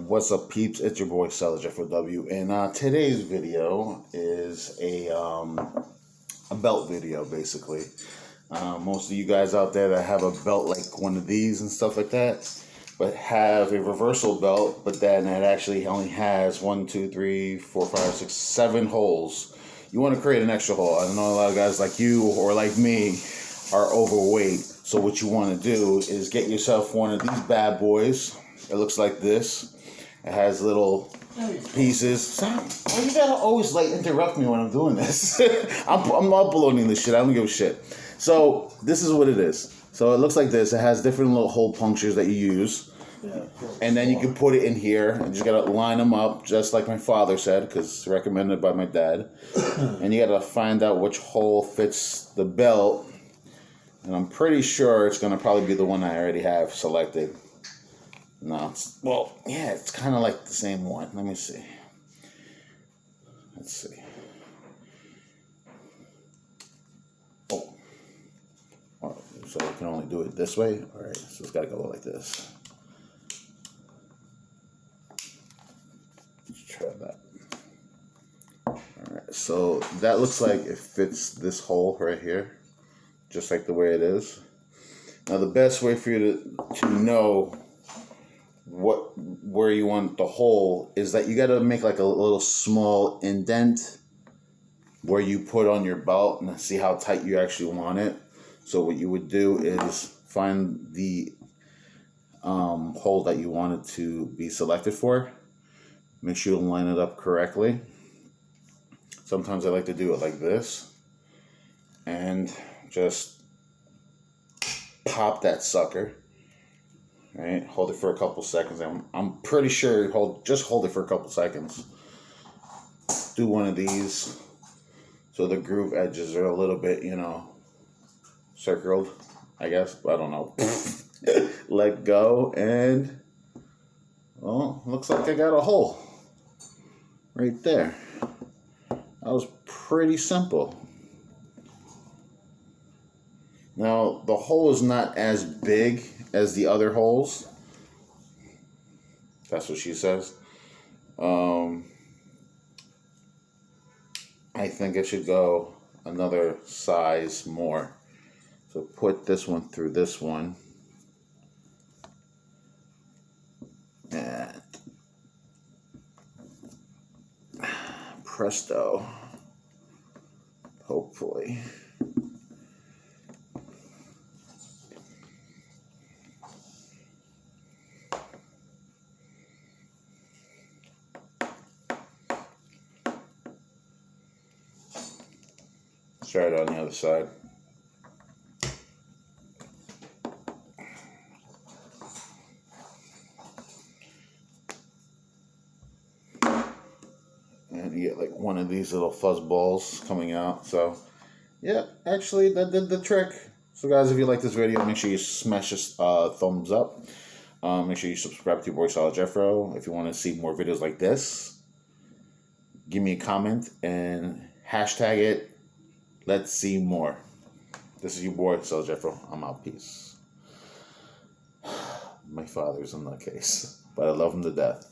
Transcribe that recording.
What's up, peeps? It's your boy SmhW, and today's video is a belt video, basically. Most of you guys out there that have a belt like one of these and stuff like that, but have a reversal belt, but then it actually only has 1, 2, 3, 4, 5, 6, 7 holes. You want to create an extra hole. I know a lot of guys like you or like me are overweight, so what you want to do is get yourself one of these bad boys. It looks like this. It has little pieces. Stop. Why you gotta always like interrupt me when I'm doing this? I'm uploading this shit. I don't give a shit. So this is what it is. So it looks like this. It has different little hole punctures that you use. And then you can put it in here and just gotta line them up just like my father said, because recommended by my dad. And you gotta find out which hole fits the belt. And I'm pretty sure it's gonna probably be the one I already have selected. No, it's kind of like the same one. Let me see. Let's see. Oh, so I can only do it this way? All right, so it's got to go like this. Let's try that. All right, so that looks like it fits this hole right here, just like the way it is. Now, the best way for you to know where you want the hole is that you got to make like a little small indent where you put on your belt and see how tight you actually want it. So what you would do is find the hole that you want it to be selected for. Make sure you line it up correctly. Sometimes I like to do it like this and just pop that sucker. Right, hold it for a couple seconds. I'm pretty sure just hold it for a couple seconds. Do one of these so the groove edges are a little bit, circled, I guess. I don't know. Let go, and well, looks like I got a hole right there. That was pretty simple. Now the hole is not as big as the other holes. That's what she says. I think it should go another size more. So put this one through this one. And presto. Hopefully. Try it on the other side. And you get like one of these little fuzz balls coming out. So, yeah, actually that did the trick. So guys, if you like this video, make sure you smash this thumbs up. Make sure you subscribe to your boy SmhJeffro. If you want to see more videos like this, give me a comment and hashtag it. Let's see more. This is your boy, SmhJeffro. I'm out. Peace. My father's in that case, but I love him to death.